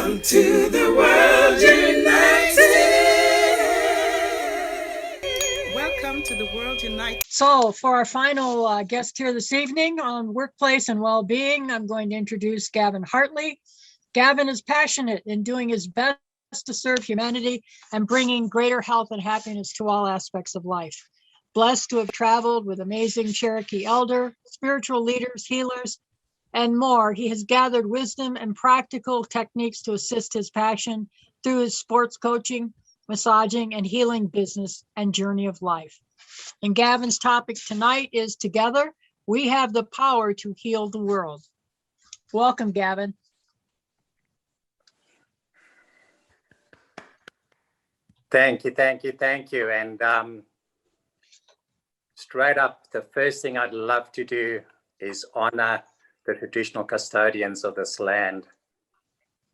Welcome to the World United. Welcome to the World United. So for our final guest here this evening on workplace and well-being, I'm going to introduce Gavin Hartley. Gavin is passionate in doing his best to serve humanity and bringing greater health and happiness to all aspects of life. Blessed to have traveled with amazing Cherokee elder, spiritual leaders, healers, and more, he has gathered wisdom and practical techniques to assist his passion through his sports coaching, massaging, and healing business and journey of life. And Gavin's topic tonight is Together, we have the power to heal the world. Welcome, Gavin. Thank you. And straight up, the first thing I'd love to do is honor the traditional custodians of this land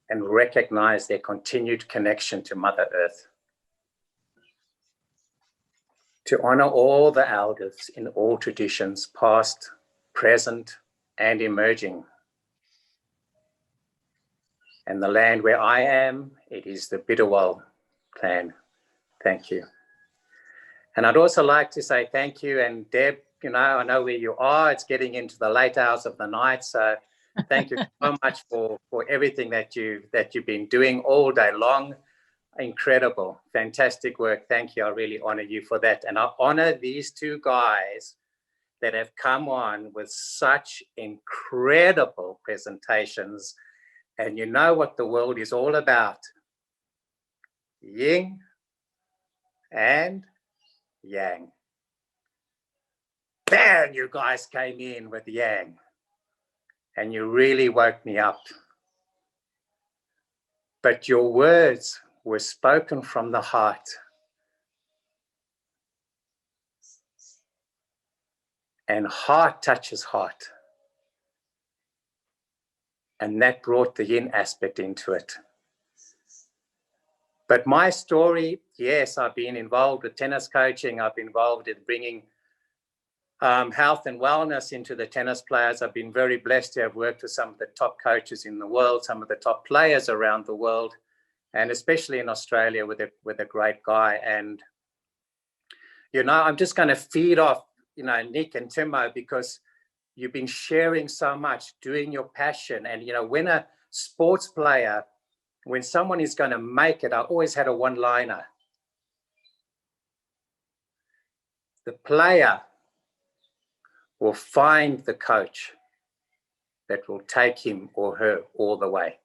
and recognize their continued connection to Mother Earth. To honor all the elders in all traditions, past, present, and emerging. And the land where I am, it is the Bidawal clan. Thank you. And I'd also like to say thank you. And Deb, you know, I know where you are. It's getting into the late hours of the night. So thank you so much for everything that you've been doing all day long. Incredible, fantastic work. Thank you. I really honor you for that. And I honor these two guys that have come on with such incredible presentations. And you know what the world is all about. Yin and yang. Bam, you guys came in with yang. And you really woke me up. But your words were spoken from the heart. And heart touches heart. And that brought the yin aspect into it. But my story, yes, I've been involved with tennis coaching. I've been involved in bringing health and wellness into the tennis players. I've been very blessed to have worked with some of the top coaches in the world, some of the top players around the world, and especially in Australia with a great guy. And, you know, I'm just going to feed off, you know, Nick and Timo, because you've been sharing so much, doing your passion. And, you know, when a sports player, when someone is going to make it, I always had a one-liner. The player will find the coach that will take him or her all the way.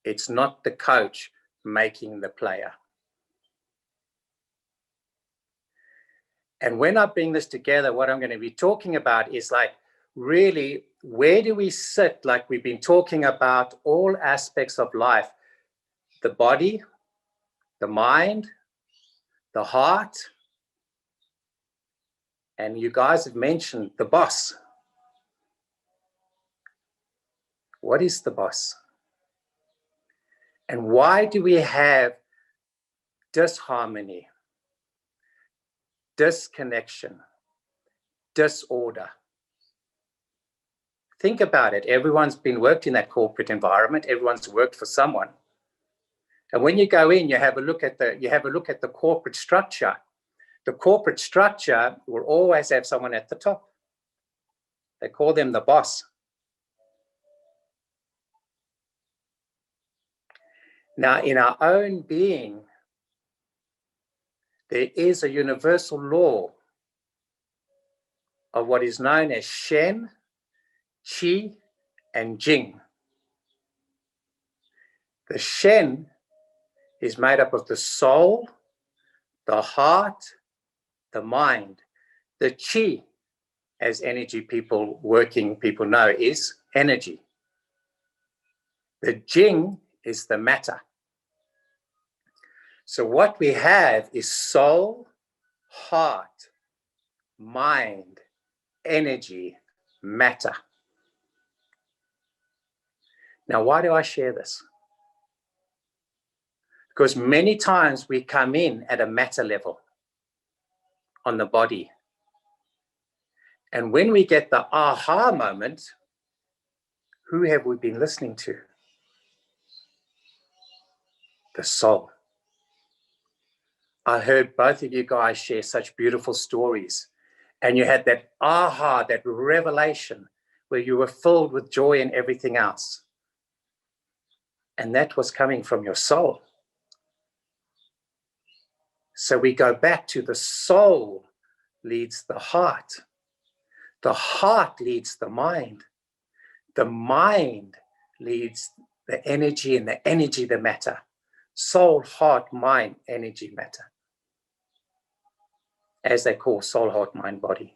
It's not the coach making the player. And when I bring this together, what I'm going to be talking about is like, really, where do we sit? Like we've been talking about all aspects of life, the body, the mind, the heart, and you guys have mentioned the boss. What is the boss? And why do we have disharmony, disconnection, disorder? Think about it. Everyone's been worked in that corporate environment. Everyone's worked for someone. And when you go in, you have a look at the corporate structure. The corporate structure will always have someone at the top. They call them the boss. Now, in our own being, there is a universal law of what is known as Shen, Qi, and Jing. The Shen is made up of the soul, the heart, the mind. The Qi, as working people know, is energy. The Jing is the matter. So what we have is soul, heart, mind, energy, matter. Now, why do I share this? Because many times we come in at a matter level on the body. And when we get the aha moment, who have we been listening to? the soul. I heard both of you guys share such beautiful stories, and you had that aha, that revelation where you were filled with joy and everything else. And that was coming from your soul. So we go back to the soul leads the heart. The heart leads the mind. The mind leads the energy, and the energy the matter. Soul, heart, mind, energy, matter. As they call soul, heart, mind, body.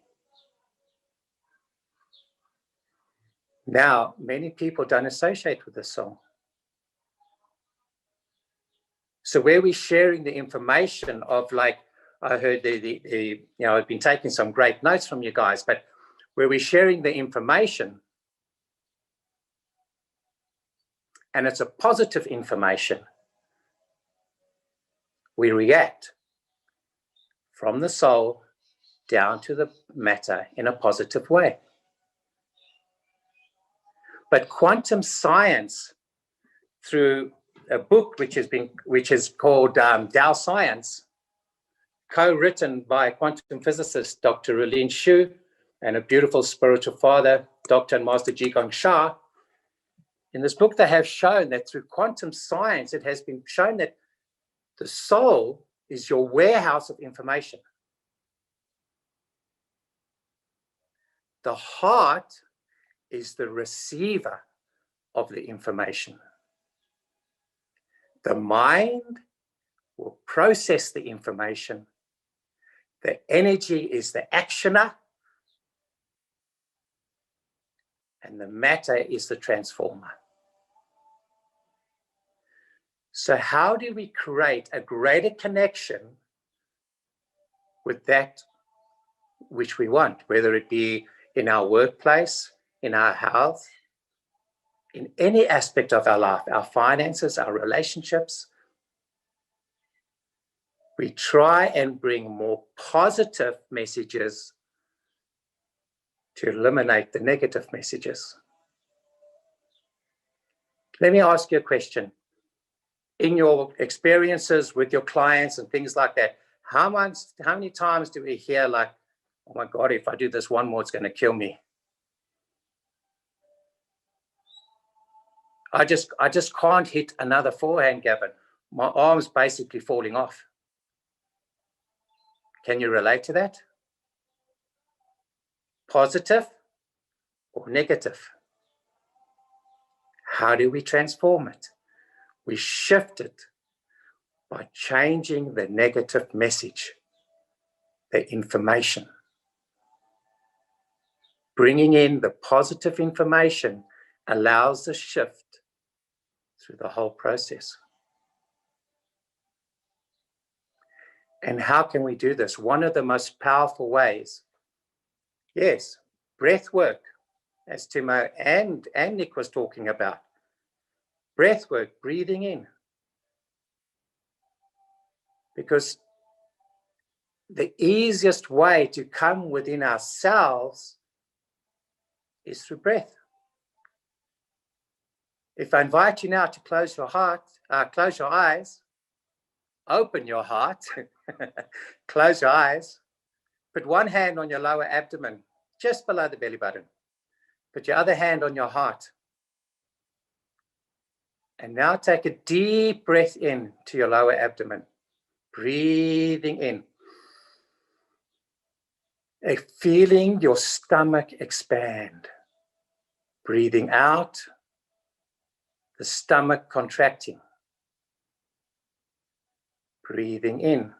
Now, many people don't associate with the soul. So where we're sharing the information of, like, I heard I've been taking some great notes from you guys, but where we're sharing the information, and it's a positive information, we react from the soul down to the matter in a positive way. But quantum science, through a book which is called Tao Science, co-written by a quantum physicist, Dr. Relin Shu, and a beautiful spiritual father, Dr. and Master Jigong. In this book, they have shown that through quantum science, it has been shown that the soul is your warehouse of information. The heart is the receiver of the information. The mind will process the information. The energy is the actioner. And the matter is the transformer. So how do we create a greater connection with that which we want, whether it be in our workplace, in our health, in any aspect of our life, our finances, our relationships? We try and bring more positive messages to eliminate the negative messages. Let me ask you a question. In your experiences with your clients and things like that, how many times do we hear, like, oh my God, if I do this one more, it's going to kill me? I just can't hit another forehand, Gavin. My arm's basically falling off. Can you relate to that? Positive or negative? How do we transform it? We shift it by changing the negative message, the information. Bringing in the positive information allows the shift through the whole process. And how can we do this? One of the most powerful ways, yes, breath work, as Timo and Nick was talking about. Breath work, breathing in. Because the easiest way to come within ourselves is through breath. If I invite you now to close your eyes, open your heart, close your eyes, put one hand on your lower abdomen, just below the belly button. Put your other hand on your heart. And now take a deep breath in to your lower abdomen, breathing in. Feeling your stomach expand. Breathing out, the stomach contracting. Breathing in.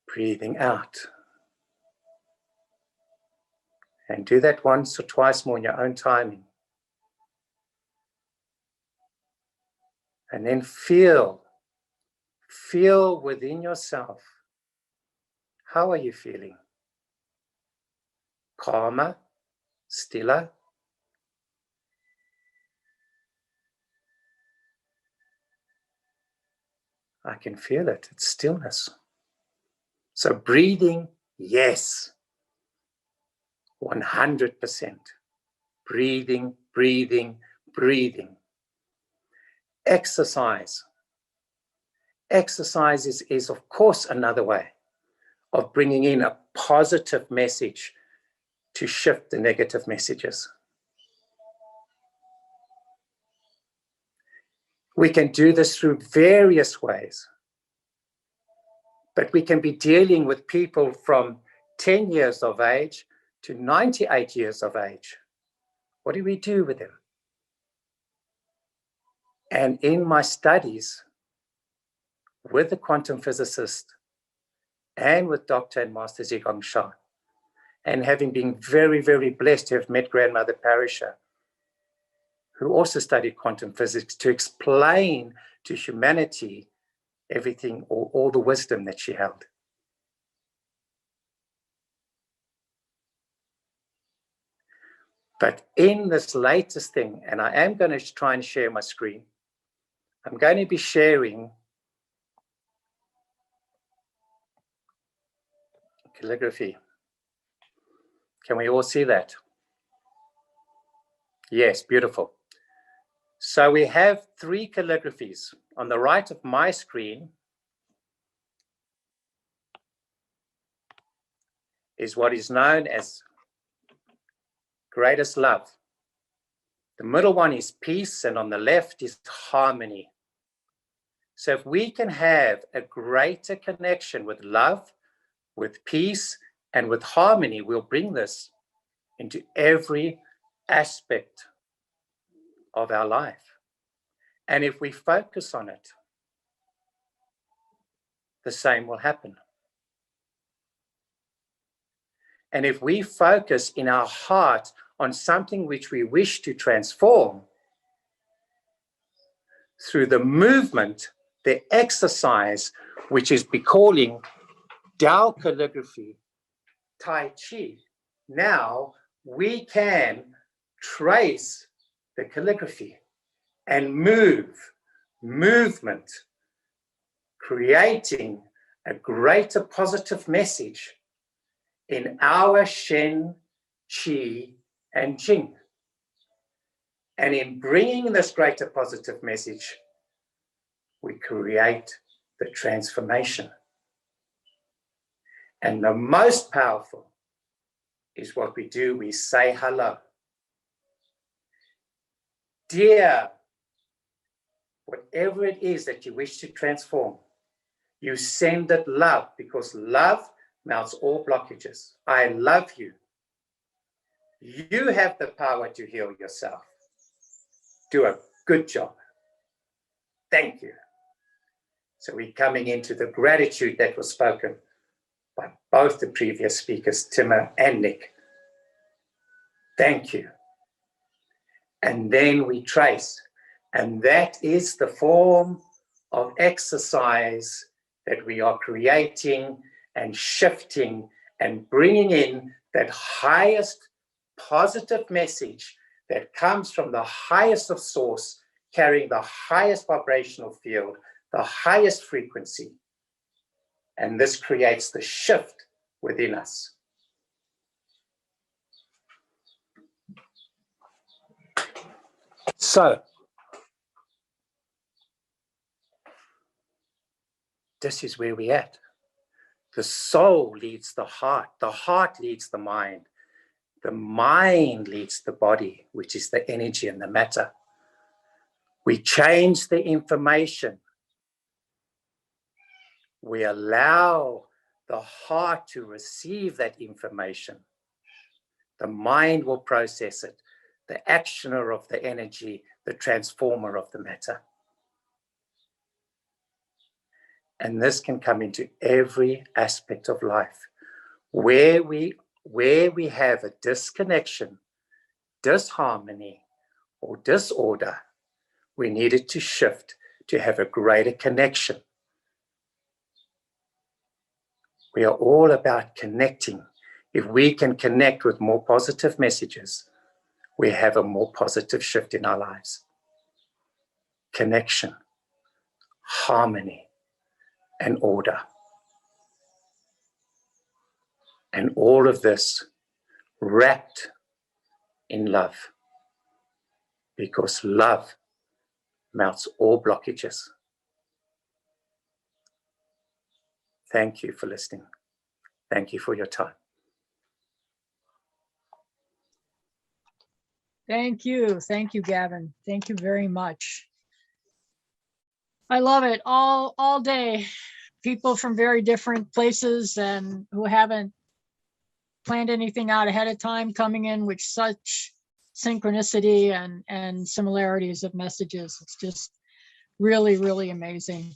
Breathing out. And do that once or twice more in your own timing. And then feel within yourself. How are you feeling? Calmer, stiller? I can feel it. It's stillness. So breathing, yes. 100%. Breathing, breathing, breathing. Exercise. Exercise is of course another way of bringing in a positive message to shift the negative messages. We can do this through various ways, but we can be dealing with people from 10 years of age to 98 years of age. What do we do with them? And in my studies with the quantum physicist and with Dr. and Master Yugandhar, and having been very, very blessed to have met Grandmother Parisha, who also studied quantum physics, to explain to humanity everything, or all the wisdom that she held. But in this latest thing, and I am going to try and share my screen, I'm going to be sharing calligraphy. Can we all see that? Yes, beautiful. So we have 3 calligraphies. On the right of my screen is what is known as greatest love. The middle one is peace, and on the left is harmony. So if we can have a greater connection with love, with peace, and with harmony, we'll bring this into every aspect of our life. And if we focus on it, the same will happen. And if we focus in our heart on something which we wish to transform, through the movement, the exercise, which is be calling Tao calligraphy, Tai Chi, now we can trace the calligraphy and movement, creating a greater positive message in our Shen, Qi, and Jing. And in bringing this greater positive message, we create the transformation. And the most powerful is what we do. We say hello. Dear, whatever it is that you wish to transform, you send it love, because love melts all blockages. I love you. You have the power to heal yourself. Do a good job. Thank you. So we're coming into the gratitude that was spoken by both the previous speakers, Timmer and Nick. Thank you. And then we trace. And that is the form of exercise that we are creating and shifting and bringing in that highest positive message that comes from the highest of source, carrying the highest vibrational field, the highest frequency. And this creates the shift within us. So, this is where we're at. The soul leads the heart leads the mind leads the body, which is the energy and the matter. We change the information. We allow the heart to receive that information. The mind will process it, the actioner of the energy, the transformer of the matter. And this can come into every aspect of life. Where we have a disconnection, disharmony, or disorder, we need it to shift to have a greater connection. We are all about connecting. If we can connect with more positive messages, we have a more positive shift in our lives. Connection, harmony, and order. And all of this wrapped in love. Because love melts all blockages. Thank you for listening. Thank you for your time. Thank you. Thank you, Gavin. Thank you very much. I love it all day. People from very different places and who haven't planned anything out ahead of time coming in with such synchronicity and similarities of messages. It's just really, really amazing.